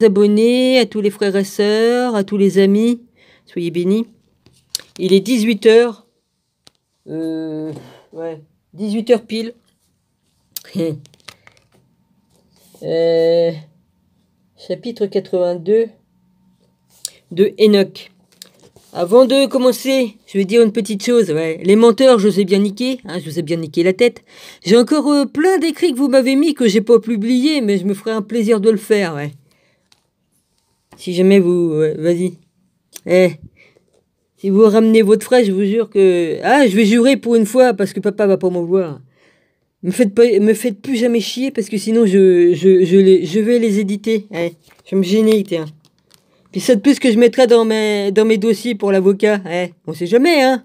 Abonnés, à tous les frères et sœurs, à tous les amis, soyez bénis. Il est 18h. Ouais, 18h pile. Chapitre 82 de Enoch. Avant de commencer, je vais dire une petite chose. Ouais. Les menteurs, je vous ai bien niqué. Je vous ai bien niqué la tête. J'ai encore plein d'écrits que vous m'avez mis que j'ai pas publié, mais je me ferai un plaisir de le faire. Ouais. Si jamais vous... vas-y. Si vous ramenez votre frère, je vous jure que... je vais jurer pour une fois, parce que papa va pas m'en vouloir. Me faites plus jamais chier, parce que sinon je vais les éditer. Je vais me gêner, tiens. Puis ça de plus que je mettrai dans mes dossiers pour l'avocat. On sait jamais, hein.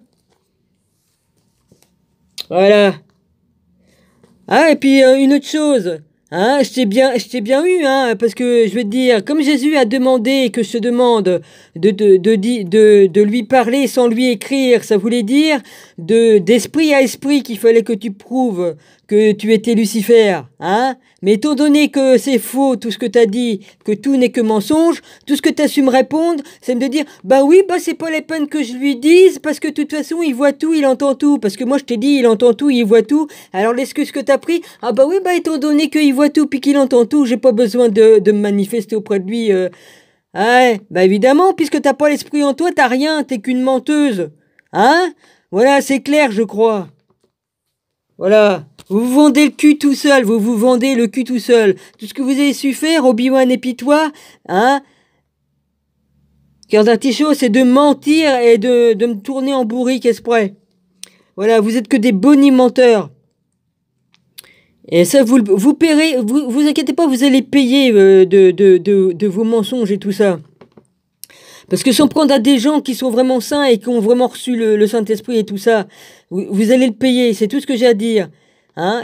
Voilà. Et puis une autre chose... je t'ai bien eu, parce que je vais te dire, comme Jésus a demandé que je te demande de lui parler sans lui écrire, ça voulait dire d'esprit à esprit qu'il fallait que tu prouves que tu étais Lucifer, Mais étant donné que c'est faux tout ce que t'as dit, que tout n'est que mensonge, tout ce que t'as su me répondre, c'est de dire, c'est pas la peine que je lui dise, parce que de toute façon, il voit tout, il entend tout, parce que moi je t'ai dit, il entend tout, il voit tout, alors l'excuse que t'as pris, étant donné qu'il voit tout, puis qu'il entend tout, j'ai pas besoin de me manifester auprès de lui, évidemment, puisque t'as pas l'esprit en toi, t'as rien, t'es qu'une menteuse, Voilà, c'est clair, je crois. Voilà. Vous vous vendez le cul tout seul, vous vous vendez le cul tout seul. Tout ce que vous avez su faire, Obi-Wan et puis toi, Cœur d'artichaut, c'est de mentir et de me tourner en bourrique exprès. Voilà, vous êtes que des bonimenteurs. Et ça, vous paierez, vous inquiétez pas, vous allez payer de vos mensonges et tout ça. Parce que s'en prendre à des gens qui sont vraiment saints et qui ont vraiment reçu le Saint-Esprit et tout ça, vous allez le payer, c'est tout ce que j'ai à dire.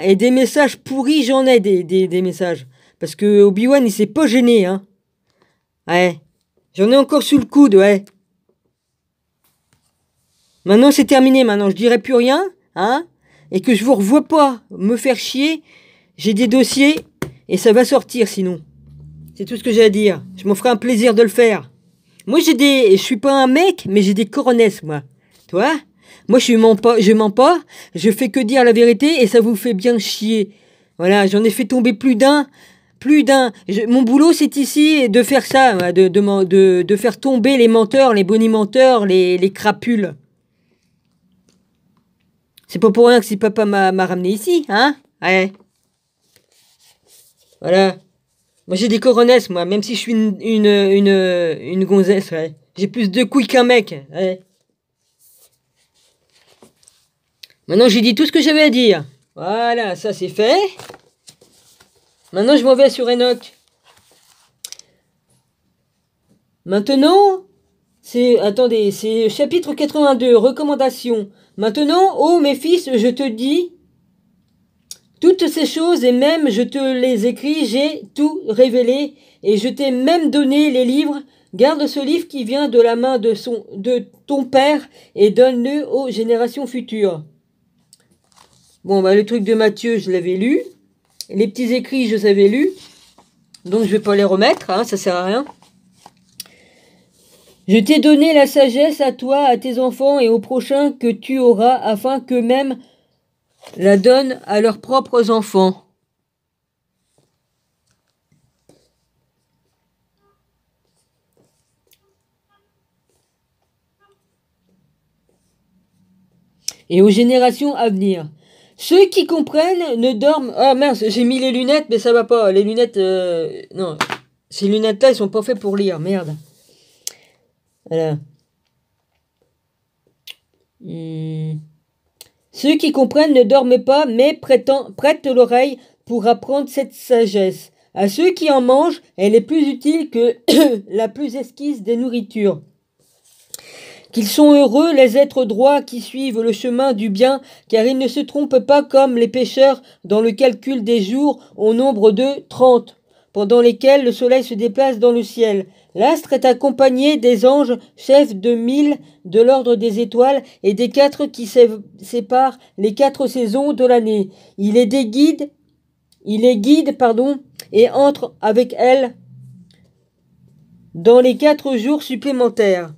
Et des messages pourris, j'en ai des messages. Parce que Obi-Wan, il s'est pas gêné, J'en ai encore sous le coude, Maintenant, c'est terminé, maintenant, je dirai plus rien, Et que je vous revois pas me faire chier, j'ai des dossiers, et ça va sortir sinon. C'est tout ce que j'ai à dire. Je m'en ferai un plaisir de le faire. Moi, je suis pas un mec, mais j'ai des coronesses, moi. Toi? Moi, je mens pas, je fais que dire la vérité et ça vous fait bien chier. Voilà, j'en ai fait tomber plus d'un. Mon boulot, c'est ici de faire ça, de faire tomber les menteurs, les bonimenteurs, les crapules. C'est pas pour rien que si papa m'a ramené ici, Voilà. Moi, j'ai des coronesses, moi, même si je suis une gonzesse, J'ai plus de couilles qu'un mec, Maintenant, j'ai dit tout ce que j'avais à dire. Voilà, ça c'est fait. Maintenant, je m'en vais sur Enoch. Maintenant, c'est chapitre 82, recommandation. Maintenant, mes fils, je te dis, toutes ces choses, et même je te les écris, j'ai tout révélé, et je t'ai même donné les livres. Garde ce livre qui vient de la main de ton père, et donne-le aux générations futures. Bon, le truc de Matthieu, je l'avais lu. Les petits écrits, je les avais lus. Donc, je vais pas les remettre, ça sert à rien. Je t'ai donné la sagesse à toi, à tes enfants et aux prochains que tu auras, afin qu'eux-mêmes la donnent à leurs propres enfants. Et aux générations à venir. Ceux qui comprennent ne dorment... Ah mince, j'ai mis les lunettes, mais ça va pas. Les lunettes... Non, ces lunettes-là, elles sont pas faites pour lire. Merde. Voilà. Ceux qui comprennent ne dorment pas, mais prêtent l'oreille pour apprendre cette sagesse. À ceux qui en mangent, elle est plus utile que la plus esquisse des nourritures. Qu'ils sont heureux les êtres droits qui suivent le chemin du bien, car ils ne se trompent pas comme les pécheurs dans le calcul des jours au nombre de 30, pendant lesquels le soleil se déplace dans le ciel. L'astre est accompagné des anges, chefs de 1000 de l'ordre des étoiles et des 4 qui séparent les 4 saisons de l'année. Il les guide, et entre avec elles dans les 4 jours supplémentaires.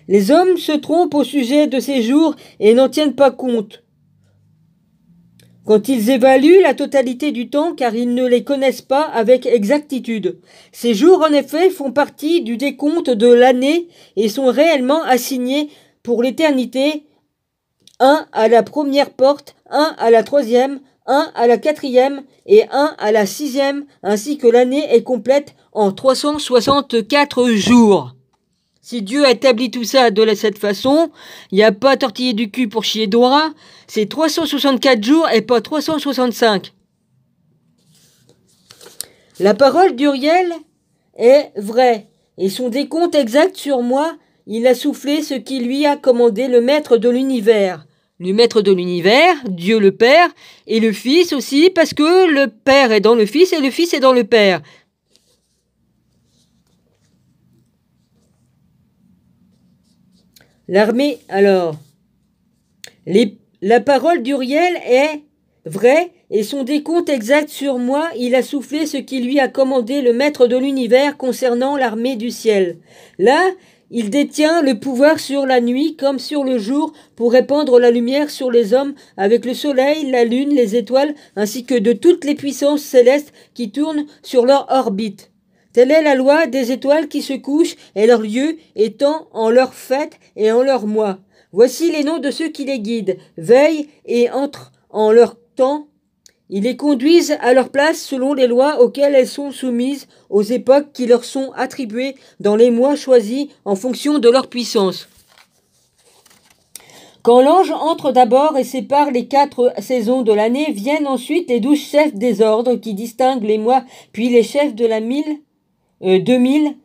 Les hommes se trompent au sujet de ces jours et n'en tiennent pas compte quand ils évaluent la totalité du temps, car ils ne les connaissent pas avec exactitude. Ces jours, en effet, font partie du décompte de l'année et sont réellement assignés pour l'éternité, un à la première porte, un à la troisième, un à la quatrième et un à la sixième, ainsi que l'année est complète en 364 jours. Si Dieu a établi tout ça de cette façon, il n'y a pas à tortiller du cul pour chier droit, c'est 364 jours et pas 365. La parole d'Uriel est vraie, et son décompte exact sur moi, il a soufflé ce qui lui a commandé le maître de l'univers. Le maître de l'univers, Dieu le Père, et le Fils aussi, parce que le Père est dans le Fils et le Fils est dans le Père. L'armée, alors, la parole d'Uriel est vraie et son décompte exact sur moi, il a soufflé ce qui lui a commandé le maître de l'univers concernant l'armée du ciel. Là, il détient le pouvoir sur la nuit comme sur le jour pour répandre la lumière sur les hommes avec le soleil, la lune, les étoiles, ainsi que de toutes les puissances célestes qui tournent sur leur orbite. Telle est la loi des étoiles qui se couchent et leur lieu étant en leur fête et en leur mois. Voici les noms de ceux qui les guident, veillent et entrent en leur temps. Ils les conduisent à leur place selon les lois auxquelles elles sont soumises, aux époques qui leur sont attribuées dans les mois choisis en fonction de leur puissance. Quand l'ange entre d'abord et sépare les 4 saisons de l'année, viennent ensuite les 12 chefs des ordres qui distinguent les mois, puis les chefs de la 2000,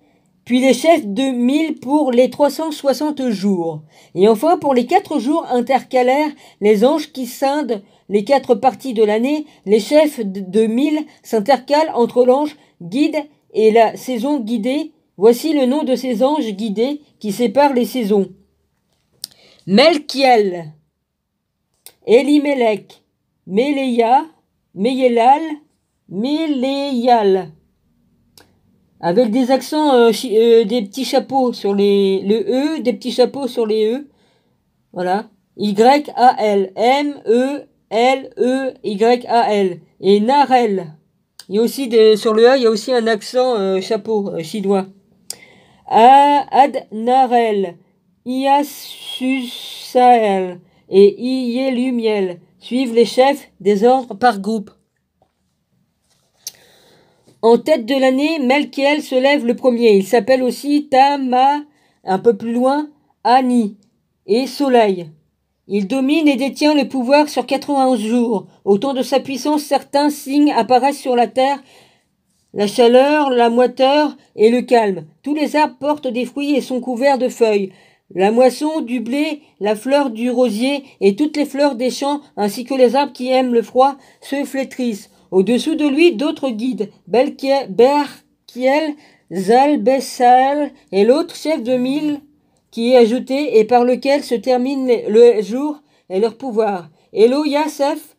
puis les chefs de 1000 pour les 360 jours. Et enfin, pour les 4 jours intercalaires, les anges qui scindent les 4 parties de l'année, les chefs de 1000 s'intercalent entre l'ange guide et la saison guidée. Voici le nom de ces anges guidés qui séparent les saisons. Melchiel, Elimelech, Meyelal, avec des accents, des petits chapeaux sur le E, des petits chapeaux sur les E. Voilà. Y-A-L. M-E-L-E-Y-A-L. Et Narel. Il y a aussi sur le A, il y a aussi un accent chapeau chinois. Adnarel. Iasusael et Ielumiel suivent les chefs des ordres par groupe. En tête de l'année, Melchiel se lève le premier. Il s'appelle aussi Tama, un peu plus loin, Ani et Soleil. Il domine et détient le pouvoir sur 91 jours. Au temps de sa puissance, certains signes apparaissent sur la terre. La chaleur, la moiteur et le calme. Tous les arbres portent des fruits et sont couverts de feuilles. La moisson du blé, la fleur du rosier et toutes les fleurs des champs, ainsi que les arbres qui aiment le froid, se flétrissent. Au-dessous de lui, d'autres guides, Berkiel, Zal-Bessael et l'autre chef de 1000 qui est ajouté et par lequel se termine le jour et leur pouvoir. Elo-Yasef,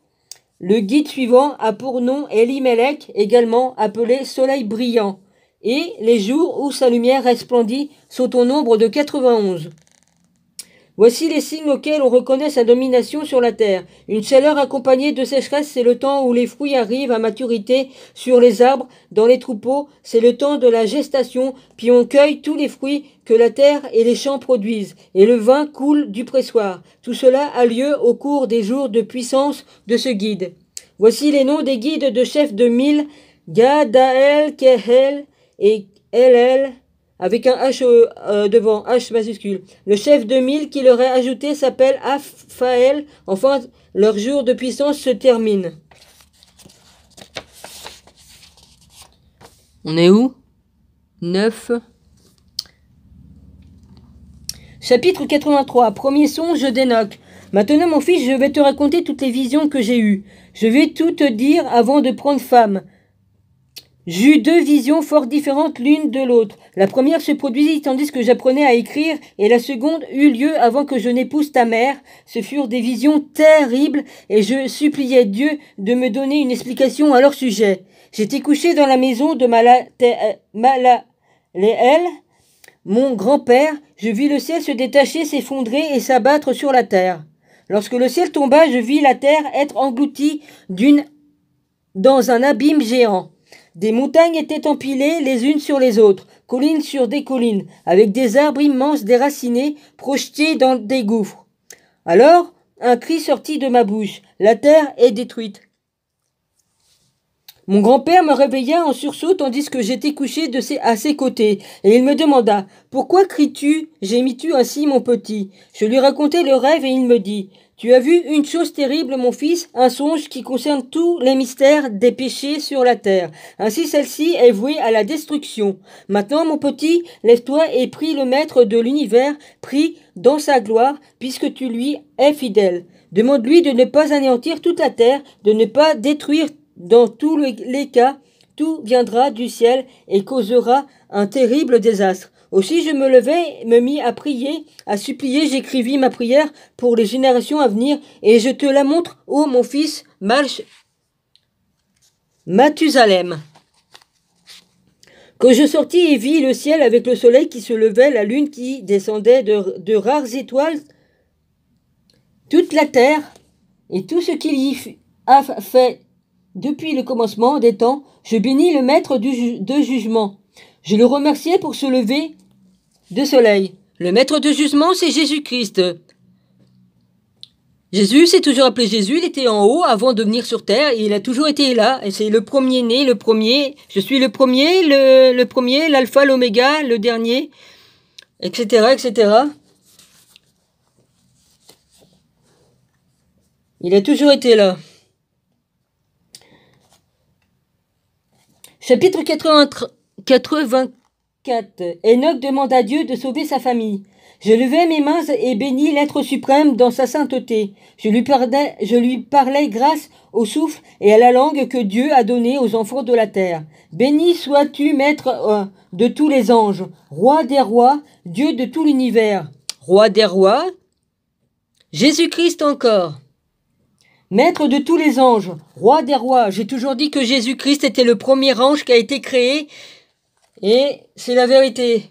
le guide suivant, a pour nom Elimelech, également appelé soleil brillant. Et les jours où sa lumière resplendit sont au nombre de 91. Voici les signes auxquels on reconnaît sa domination sur la terre. Une chaleur accompagnée de sécheresse, c'est le temps où les fruits arrivent à maturité sur les arbres, dans les troupeaux, c'est le temps de la gestation, puis on cueille tous les fruits que la terre et les champs produisent, et le vin coule du pressoir. Tout cela a lieu au cours des jours de puissance de ce guide. Voici les noms des guides de chefs de 1000, Gadael, Kehel et Elel, avec un H devant, H majuscule. Le chef de 1000 qui leur est ajouté s'appelle Aphaël. Enfin, leur jour de puissance se termine. On est où 9. Chapitre 83. Premier songe d'Enoch. Maintenant, mon fils, je vais te raconter toutes les visions que j'ai eues. Je vais tout te dire avant de prendre femme. J'eus 2 visions fort différentes l'une de l'autre. La première se produisit tandis que j'apprenais à écrire, et la seconde eut lieu avant que je n'épouse ta mère. Ce furent des visions terribles, et je suppliais Dieu de me donner une explication à leur sujet. J'étais couché dans la maison de mon grand-père, je vis le ciel se détacher, s'effondrer et s'abattre sur la terre. Lorsque le ciel tomba, je vis la terre être engloutie dans un abîme géant. Des montagnes étaient empilées les unes sur les autres, collines sur des collines, avec des arbres immenses déracinés projetés dans des gouffres. Alors, un cri sortit de ma bouche. La terre est détruite. Mon grand-père me réveilla en sursaut tandis que j'étais couché à ses côtés, et il me demanda « Pourquoi cries-tu, gémis-tu ainsi, mon petit ?» Je lui racontai le rêve et il me dit « Tu as vu une chose terrible, mon fils, un songe qui concerne tous les mystères des péchés sur la terre. Ainsi celle-ci est vouée à la destruction. Maintenant, mon petit, lève-toi et prie le Maître de l'univers, prie dans sa gloire, puisque tu lui es fidèle. Demande-lui de ne pas anéantir toute la terre, de ne pas détruire dans tous les cas, tout viendra du ciel et causera un terrible désastre. Aussi je me levai, me mis à prier, à supplier, j'écrivis ma prière pour les générations à venir, et je te la montre, ô mon fils Mathusalem. Quand je sortis et vis le ciel avec le soleil qui se levait, la lune qui descendait, de rares étoiles, toute la terre et tout ce qu'il y a fait depuis le commencement des temps, je bénis le maître de jugement. Je le remerciais pour ce lever de soleil. Le maître de jugement, c'est Jésus-Christ. Jésus, c'est toujours appelé Jésus, il était en haut avant de venir sur terre, et il a toujours été là, et c'est le premier-né, le premier, je suis le premier, l'alpha, l'oméga, le dernier, etc., etc. Il a toujours été là. Chapitre 84. Enoch demande à Dieu de sauver sa famille. Je levai mes mains et bénis l'être suprême dans sa sainteté. Je lui parlais grâce au souffle et à la langue que Dieu a donnée aux enfants de la terre. Béni sois-tu, maître de tous les anges, roi des rois, Dieu de tout l'univers. Roi des rois, Jésus-Christ encore. Maître de tous les anges, roi des rois. J'ai toujours dit que Jésus-Christ était le premier ange qui a été créé, et c'est la vérité.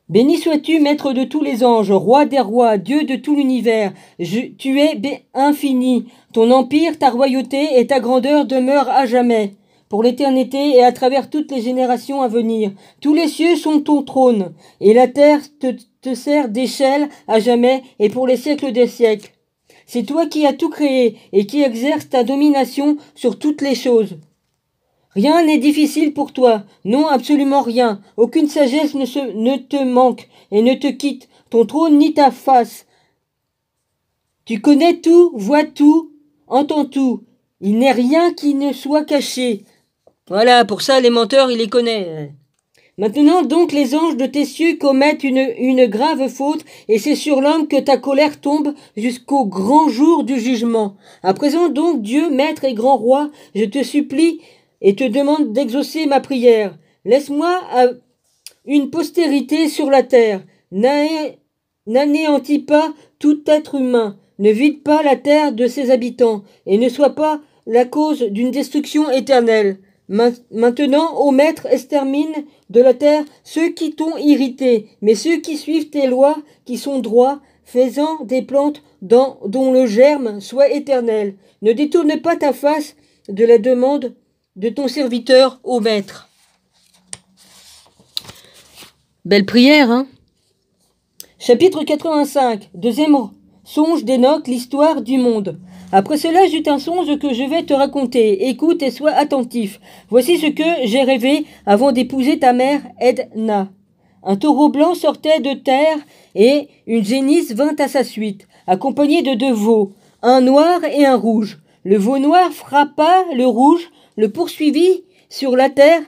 Béni sois-tu, maître de tous les anges, roi des rois, Dieu de tout l'univers. Tu es infini. Ton empire, ta royauté et ta grandeur demeurent à jamais, pour l'éternité et à travers toutes les générations à venir. Tous les cieux sont ton trône, et la terre te sert d'échelle à jamais et pour les siècles des siècles. C'est toi qui as tout créé et qui exerces ta domination sur toutes les choses. Rien n'est difficile pour toi, non, absolument rien. Aucune sagesse ne te manque et ne te quitte, ton trône ni ta face. Tu connais tout, vois tout, entends tout. Il n'est rien qui ne soit caché. Voilà, pour ça les menteurs, il les connaît. Maintenant donc les anges de tes cieux commettent une grave faute, et c'est sur l'homme que ta colère tombe jusqu'au grand jour du jugement. À présent donc, Dieu, maître et grand roi, je te supplie et te demande d'exaucer ma prière. Laisse-moi une postérité sur la terre. N'anéantis pas tout être humain. Ne vide pas la terre de ses habitants, et ne sois pas la cause d'une destruction éternelle. Maintenant, ô maître, extermine de la terre ceux qui t'ont irrité, mais ceux qui suivent tes lois, qui sont droits, faisant des plantes dont le germe soit éternel. Ne détourne pas ta face de la demande de ton serviteur, ô maître. Belle prière, hein? Chapitre 85. Deuxième songe d'Enoch, l'histoire du monde. Après cela, j'eus un songe que je vais te raconter. Écoute et sois attentif. Voici ce que j'ai rêvé avant d'épouser ta mère, Edna. Un taureau blanc sortait de terre et une génisse vint à sa suite, accompagnée de 2 veaux, un noir et un rouge. Le veau noir frappa le rouge, le poursuivit sur la terre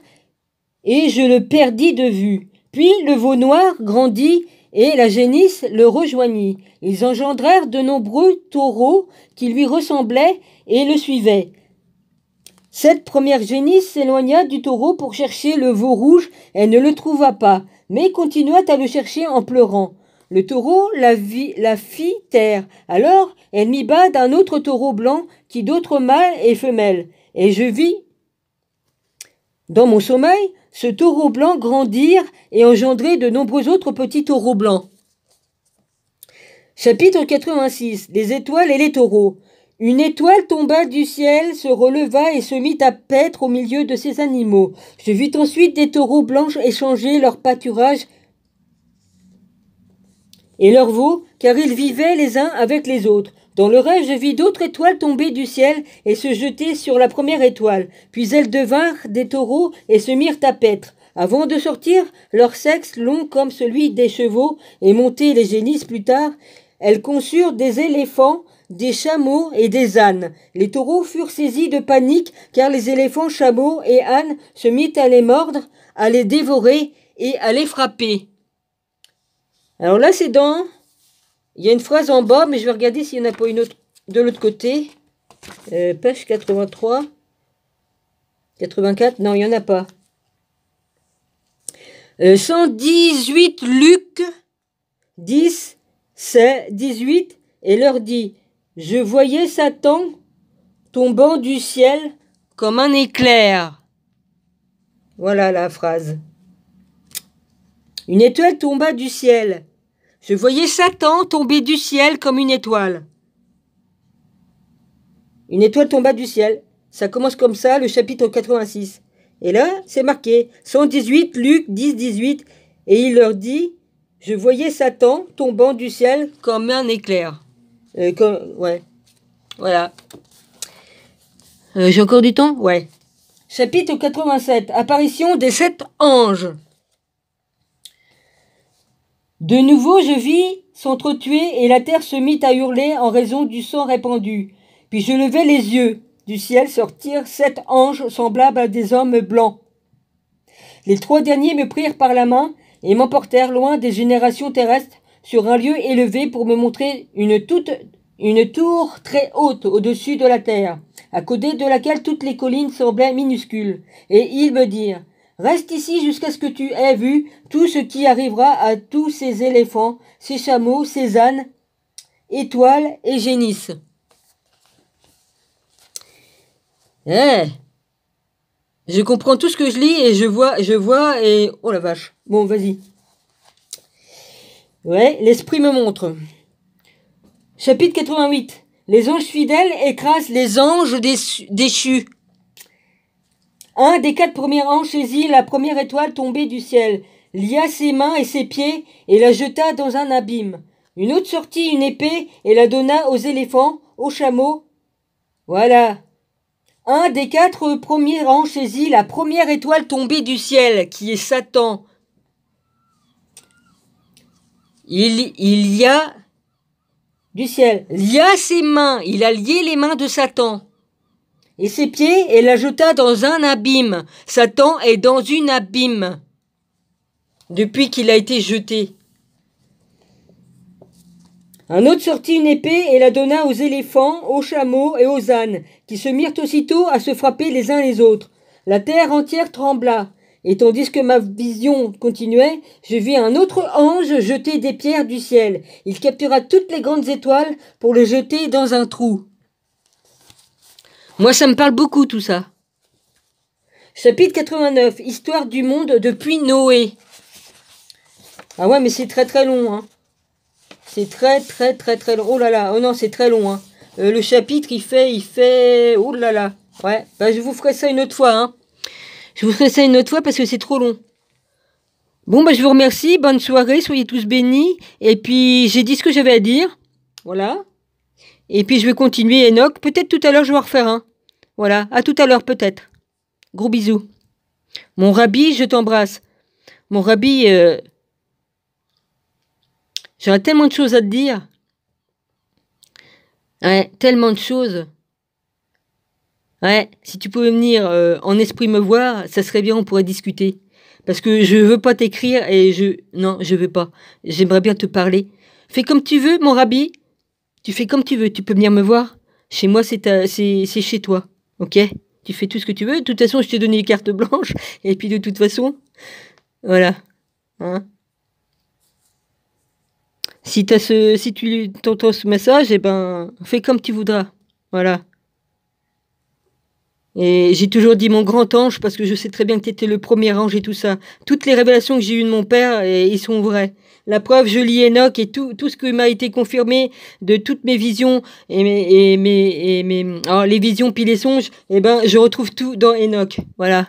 et je le perdis de vue. Puis le veau noir grandit et la génisse le rejoignit. Ils engendrèrent de nombreux taureaux qui lui ressemblaient et le suivaient. Cette première génisse s'éloigna du taureau pour chercher le veau rouge. Elle ne le trouva pas, mais continua à le chercher en pleurant. Le taureau la fit taire. Alors elle mit bas d'un autre taureau blanc qui d'autres mâles et femelles. Et je vis Dans mon sommeil, ce taureau blanc grandirent et engendrait de nombreux autres petits taureaux blancs. Chapitre 86. Les étoiles et les taureaux. Une étoile tomba du ciel, se releva et se mit à paître au milieu de ces animaux. Je vis ensuite des taureaux blancs échanger leur pâturage et leurs veaux, car ils vivaient les uns avec les autres. Dans le rêve, je vis d'autres étoiles tomber du ciel et se jeter sur la première étoile. Puis elles devinrent des taureaux et se mirent à paître. Avant de sortir, leur sexe long comme celui des chevaux et monter les génisses plus tard, elles conçurent des éléphants, des chameaux et des ânes. Les taureaux furent saisis de panique, car les éléphants, chameaux et ânes se mirent à les mordre, à les dévorer et à les frapper. Alors là, c'est dans... Il y a une phrase en bas, mais je vais regarder s'il n'y en a pas une autre de l'autre côté. Page 83. 84, non, il n'y en a pas. 118 Luc 10, 18, et leur dit, je voyais Satan tombant du ciel comme un éclair. Voilà la phrase. Une étoile tomba du ciel. Je voyais Satan tomber du ciel comme une étoile. Une étoile tomba du ciel. Ça commence comme ça, le chapitre 86. Et là, c'est marqué 118, Luc 10, 18. Et il leur dit, je voyais Satan tombant du ciel comme un éclair. Ouais. Voilà. J'ai encore du temps? Ouais. Chapitre 87. Apparition des 7 anges. De nouveau, je vis s'entretuer et la terre se mit à hurler en raison du sang répandu. Puis je levai les yeux. Du ciel sortirent 7 anges semblables à des hommes blancs. Les 3 derniers me prirent par la main et m'emportèrent loin des générations terrestres sur un lieu élevé pour me montrer une tour très haute au-dessus de la terre, à côté de laquelle toutes les collines semblaient minuscules. Et ils me dirent, reste ici jusqu'à ce que tu aies vu tout ce qui arrivera à tous ces éléphants, ces chameaux, ces ânes, étoiles et génisses. Je comprends tout ce que je lis et je vois et... Oh la vache. Bon, vas-y. Ouais, l'esprit me montre. Chapitre 88. Les anges fidèles écrasent les anges déchus. Un des 4 premiers anges saisit la première étoile tombée du ciel, lia ses mains et ses pieds et la jeta dans un abîme. Une autre sortit une épée et la donna aux éléphants, aux chameaux. Voilà. Un des 4 premiers anges saisit la première étoile tombée du ciel, qui est Satan. Il y a du ciel, lia ses mains, il a lié les mains de Satan. Et ses pieds, et la jeta dans un abîme. Satan est dans une abîme depuis qu'il a été jeté. Un autre sortit une épée et la donna aux éléphants, aux chameaux et aux ânes, qui se mirent aussitôt à se frapper les uns les autres. La terre entière trembla. Et tandis que ma vision continuait, je vis un autre ange jeter des pierres du ciel. Il captura toutes les grandes étoiles pour les jeter dans un trou. Moi, ça me parle beaucoup, tout ça. Chapitre 89. Histoire du monde depuis Noé. Ah ouais, mais c'est très très long, hein. C'est très long. Oh là là, oh non, c'est très long, hein. Le chapitre, il fait... Oh là là. Ouais, bah, je vous ferai ça une autre fois, hein. Je vous ferai ça une autre fois parce que c'est trop long. Bon, bah, je vous remercie. Bonne soirée. Soyez tous bénis. Et puis, j'ai dit ce que j'avais à dire. Voilà. Et puis, je vais continuer Enoch. Peut-être tout à l'heure, je vais en refaire un. Voilà. À tout à l'heure, peut-être. Gros bisous. Mon rabbi, je t'embrasse. Mon rabbi, j'aurais tellement de choses à te dire. Ouais, tellement de choses. Ouais, si tu pouvais venir en esprit me voir, ça serait bien, on pourrait discuter. Parce que je veux pas t'écrire et non, je veux pas. J'aimerais bien te parler. Fais comme tu veux, mon rabbi. Tu fais comme tu veux. Tu peux venir me voir. Chez moi, c'est chez toi. Ok? Tu fais tout ce que tu veux. De toute façon, je t'ai donné les cartes blanches. Et puis, de toute façon, voilà. Hein? Si tu entends ce message, eh ben, fais comme tu voudras. Voilà. Et j'ai toujours dit mon grand ange parce que je sais très bien que tu étais le premier ange et tout ça. Toutes les révélations que j'ai eues de mon père, ils sont vraies. La preuve, je lis Enoch et tout ce qui m'a été confirmé de toutes mes visions les visions puis les songes, eh ben, je retrouve tout dans Enoch. Voilà.